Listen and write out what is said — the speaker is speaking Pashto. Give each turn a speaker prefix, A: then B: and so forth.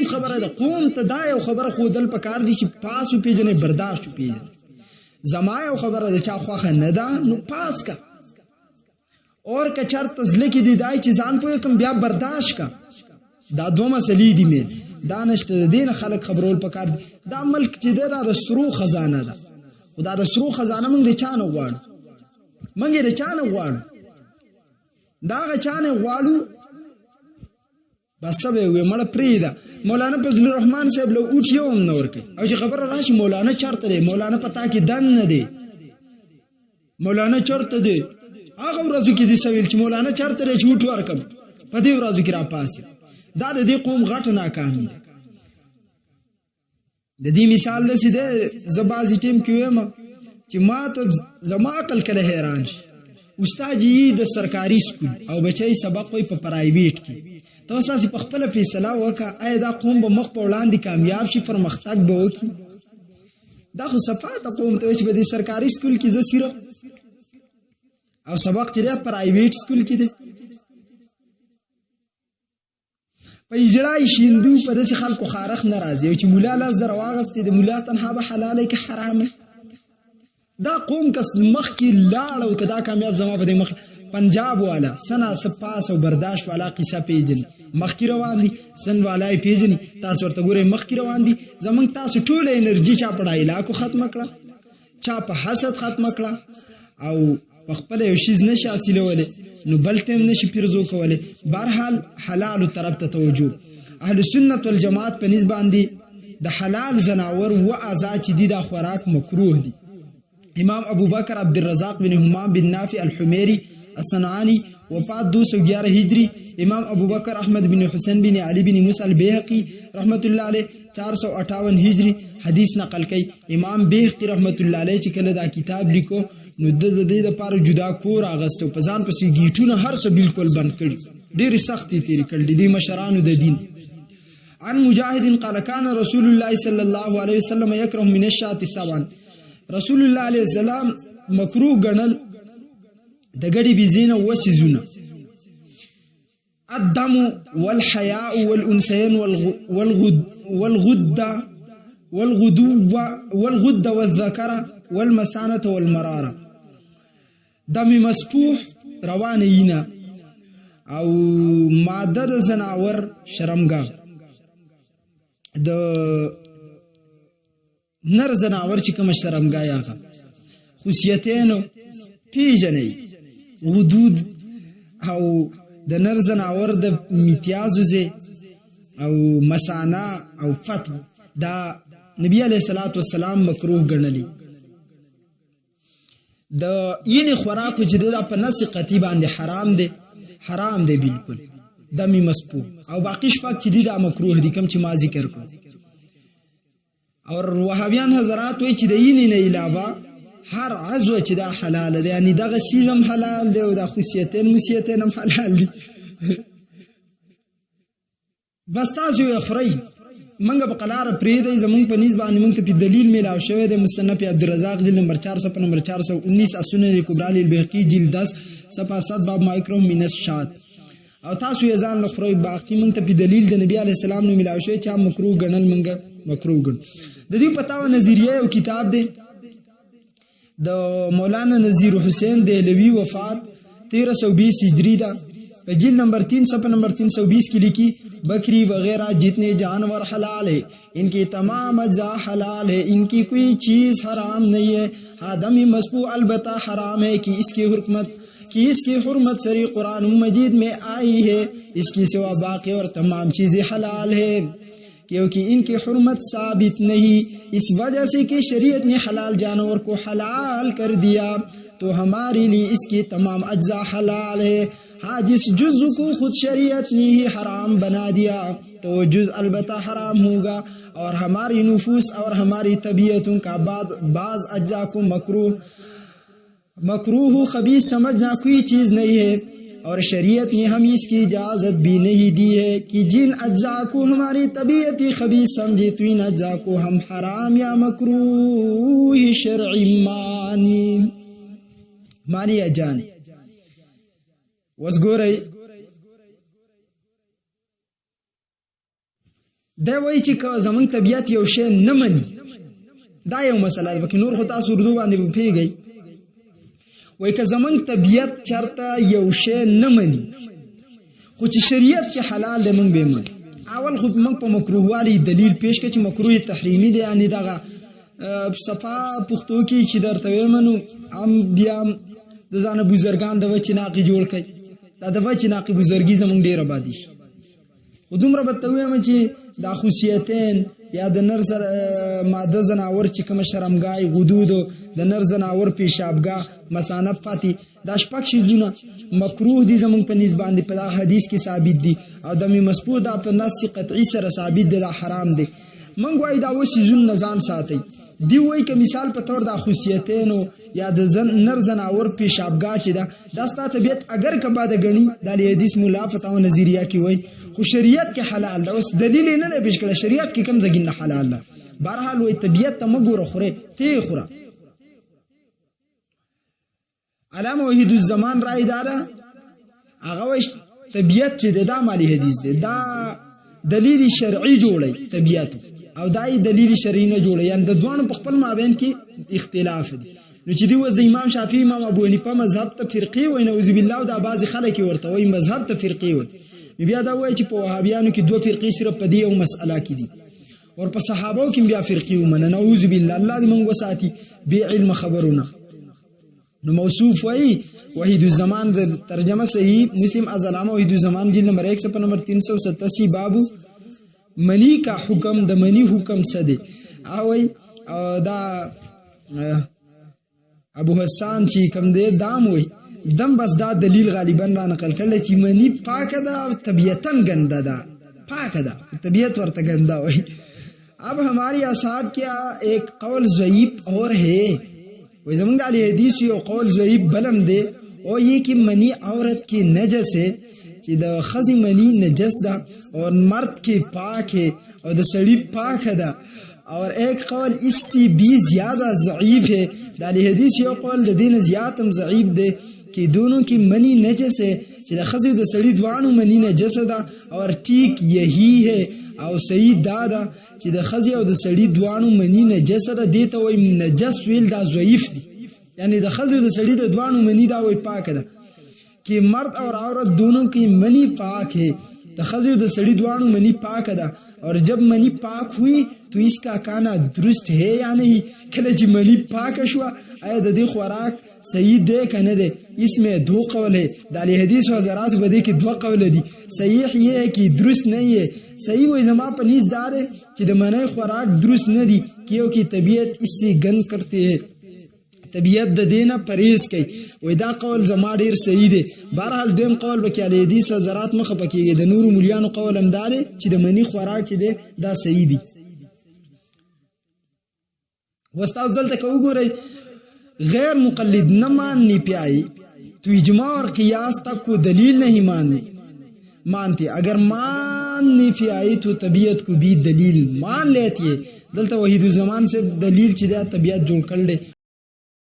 A: عجیب خبره ده. قوم ته دا یو خبره خودل پکار دي چې پاسو پیژنې برداشت پیژنې. زما یو خبره ده چا خوخه نه ده نو پاس کا اور که چرته زله کې دی دای چې ځان پوهه کم بیا برداشت کا. دا دوه مسلې دي مې دا نشته دین خلک خبرول پکار دي. دا ملک چې دا رسترو خزانه ده خدا رسترو خزانه موږ د چانه غواړو موږ د چانه غواړو دا غ چانه غواړو بس به وي مړه پریدا. مولانا فضل الرحمن صاحب له اوټ یو هم نور کوي او چې خبره راشي مولانا چرته دی مولانا پتا کې دن نه دی مولانا چرته دی هغه ورځو کې دی سویل چې مولانا چرته دی چې اوټ ورکم په دې ورځو کې را پاسي. دا د دې قوم غټ ناکامي ده. د دې مثال لسی ده زبازي ټیم کې ویم چې ما ته زما عقل کله حیران شي استاد یې د سرکاري سکول او بچي سبق وي په پرایویټ کې ته اساسي په خپل فیصله وکړه آیا دا قوم به مخ په وړاندې کامیاب شي پرمختګ به وکړي. دا خو صفات قوم ته چې په دې سرکاري سکول کې زه صرف او سبق چې پرایویټ سکول کې دي په اجرای شیندو په داسې خلکو خارخ ناراضي او چې مولا لاس در واغستې د مولا تنها به حلاله کې حرامه. دا قوم کس مخ کې لاړ او کدا کامیاب زما په دې مخ پنجاب والا سنا سپاس او برداشت والا قصه پیجن مخ کې روان دي سن والا پیجن تاسو ورته ګوره مخ کې روان دي زمنګ تاسو ټول انرژي چا پړای لا کو ختم کړه چا په حسد ختم کړه او په خپل یو شیز نشه حاصلوله نو بلتم نشي پیرزو کوله. بهرحال حلال طرف ته توجه اهل سنت والجماعت په نسبت باندې د حلال زناور و ازا چې دي د خوراک مکروه دي. امام ابو بکر عبد الرزاق بن همام بن نافع الحميري الصنعاني وفات 211 هجری. امام ابو بکر احمد بن حسین بن علی بن موسی البیهقی رحمت الله علیه 458 هجری حدیث نقل کړي. امام بیهقی رحمت الله علیه چې کله دا کتاب لیکو نو د دې لپاره جدا کور اغستو په ځان پسې گیټونه هر څه بالکل بند کړي ډېر سختي تیر کړي دي مشرانو د دین. عن مجاهد قال كان رسول الله صلى الله عليه وسلم يكره من الشاة سبعا. رسول الله عليه السلام مکروه ګڼل د غړي بيزينه وسيزونه الدم والحياء والانثيين والغد والذكر والمثانه والمراره. دم مسفوح روانینا او ماده د زناور شرمګا د نر زناور چې کوم شرمګا یاغه خصيتینو پیژنې حدود او د نر زناور د امتیازوزه او مسانا او فتح دا نبی علیہ الصلوۃ والسلام مکروه ګڼلی. د یینې خوراکو چې د په نس قطعی باندې حرام دی بالکل دمی مسپو او باقی شپږ چې د مکروه دي کوم چې ما ذکر کړو. او وهابیان حضرات وایي چې د یینې نه علاوه هر عضو چې دا حلال دی یعنی دغه سیزم حلال دی او د خصيتین مسیتین هم حلال دي. بس تاسو یې خورئ منګه په قلار پرې دی زمونږ په نسبت باندې مونږ ته په دلیل میلاو شوی دی. مصنف عبدالرزاق جلد نمبر 400 په نمبر 419 السنن الکبرى للبیهقی جلد 10 صفحه 7 باب ما یکره من الشات او تاسو یې ځان لخرای باقی مونږ ته په دلیل د نبی علی السلام نو میلاو شوی چې مکروه ګڼل مونږه مکروه ګڼ. د دې پتاوه نظریه او کتاب دی د مولانا نذیر حسین دهلوی وفات 1320 هجری دا جلد نمبر 3 صفحہ نمبر 320 کی لکھی بکری وغیرہ جتنے جانور حلال ہے ان کی تمام اجزاء حلال ہے ان کی کوئی چیز حرام نہیں ہے. آدم مسبوع البتہ حرام ہے کہ اس کی حرمت سری قرآن مجید میں آئی ہے. اس کی سوا باقی اور تمام چیزیں حلال ہے کیونکہ ان کی حرمت ثابت نہیں. اس وجہ سے کہ شریعت نے حلال جانور کو حلال کر دیا تو ہمارے لیے اس کی تمام اجزاء حلال ہے. ہاں جس جز کو خود شریعت نے ہی حرام بنا دیا تو وہ جز البتہ حرام ہوگا. اور ہماری نفوس اور ہماری طبیعتوں کا بعض اجزاء کو مکروہ خبیث سمجھنا کوئی چیز نہیں ہے. اور شریعت نے ہمیں اس کی اجازت بھی نہیں دی ہے کہ جن اجزاء کو ہماری طبیعتی خبیث سمجھے تو ان اجزاء کو ہم حرام یا مکروہ شرعی مانی یا جانے. وس ګورئ دا وایي چې که زمونږ طبیعت یو شی نه مني، دا یو مسله ده، پکې نور خو تاسو اردو باندې پوهېږئ. وایي که زمونږ طبیعت چېرته یو شی نه مني خو چې شریعت کې حلال دی موږ به یې منو. اول خو موږ په مکروهوالي دلیل پیش کړه چې مکروه تحریمي دی، یعنې دغه صفا پښتو کې چې درته ویمه نو هم بیا د ځانه بزرګان د وچې ناقې جوړ کړئ. دا د وچې ناقې بزرګي زموږ ډېره بادي شي. خو دومره به ته ووایم چې دا خصوصیتین یا د نر ماده زناور چې کومه شرمګاه غدودو د نر زناور پیشابګاه مثانه پاتې دا شپږ شیزونه مکروه دي زموږ په نسبت باندې په دا حدیث کې ثابت دي او د مسبوط دا په نص قطعي سره ثابت دي دا حرام دي. موږ وایي دا اوس سیزونه ځان ساتئ. دی وایي که مثال په طور دا خصوصیتینو یا د نر زناور پیشابګاه چې ده دا ستا طبیعت اگر که باده ګڼي دا د حدیث ملا فتاوی نظریه کې وایي خو شریعت کې حلال ده. اوس دلیل یې نه دی پیش کړی شریعت کې کوم ځای نه حلال ده. بهرحال وایي طبیعت ته مه ګوره خورې ته یې خوره. علامه وحید الزمان رای دا ده هغه وایي طبیعت چې دی دا مالی حدیث دی، دا دلیل شرعي جوړی طبیعت او دا دلیل شرعي نه جوړی، یعنی د دواړو په خپل مابین کې اختلاف دی. نو چې دی اوس د امام شافعي امام ابو حنیفه مذهب ته فرقې وایي نعوذ بالله او دا بعضې خلک یې ورته وایي مذهب ته فرقې وایي. نو بیا دا وایي چې په وهابیانو کې دوه فرقې صرف په دې یو مسئله کې دي او په صحابو کې بیا فرقې ومنه نعوذ بالله الله دې موږ وساتي بې علم خبرونه. نو موصوف وایي وحید الزمان ترجمه صحیح مسلم از علامه وحید الزمان جلد نمبر 1 صفحه نمبر 387 بابو منی کا حکم د منی حکم څه دی. او دا ابو حسان چې کوم دی دام وایي دم بس دا دلیل غالبا را نقل کړل چې منی پاکه ده او طبیعتاً گنده ده، پاکه ده طبیعت ورته گنده وایي. اب ہماری اصحاب کیا ایک قول ضعیف اور ہے وی زمانگ علی حدیث یو قول ضعیف بلم دے اور یہ کہ منی عورت کی نجس ہے چې د خزی منی نجس ده اور مرد کی پاک ہے اور د سڑی پاک ده. اور ایک قول اس سے بھی زیادہ ضعیف ہے د علی حدیث یو قول د دین زیادم ضعیف دے کہ دونوں کی منی نجس ہے چې د خزی د سڑی دوانو منی نجس ده اور ٹھیک یہی ہے او صحیح دا ده چې د خزی او د سړی دوانو منی نجس ده دې ته وایي نجس ویل دا ضعیف دي، یعنی د خزی او د سړی د دوانو منی دا وایي پاک ده کہ مرد اور عورت دونوں کی منی پاک ہے. د خزی او د سړی دوانو منی پاک ده اور جب منی پاک ہوئی تو اس کا کھانا درست ہے یا نہیں. کله چې منی پاک شوا آیا د دې خوراک صحیح دی که نه دی. اس میں دو قول ہے د علی حدیث و حضرات په دې کې دوه قول دي. صحیح یہ ہے کہ درست نہیں ہے. صحیح وای زما په نیز دار ہے چې د منی خوراک درست نه دي کیونکہ طبیعت اس سے گند کرتی ہے، طبیعت د دینه پرهیز کوي. وای دا قول زما ډیر صحیح دی. بهرحال دویم قول به کې علی حدیث حضرات مخه پکېږي د نور مولیانو قول هم دا دی چې د منی خوراک چې دی دا صحیح دی. وستاذ دلته کو وګورئ غیر مقلد نہ ماننی پیائی تو اجماع اور قیاس تک کو دلیل نہیں مانتے، اگر ماننی پیائی تو طبیعت کو بھی دلیل مان لیتی ہے. دلته وحید الزمان سے دلیل چې دا طبیعت جوړ کړل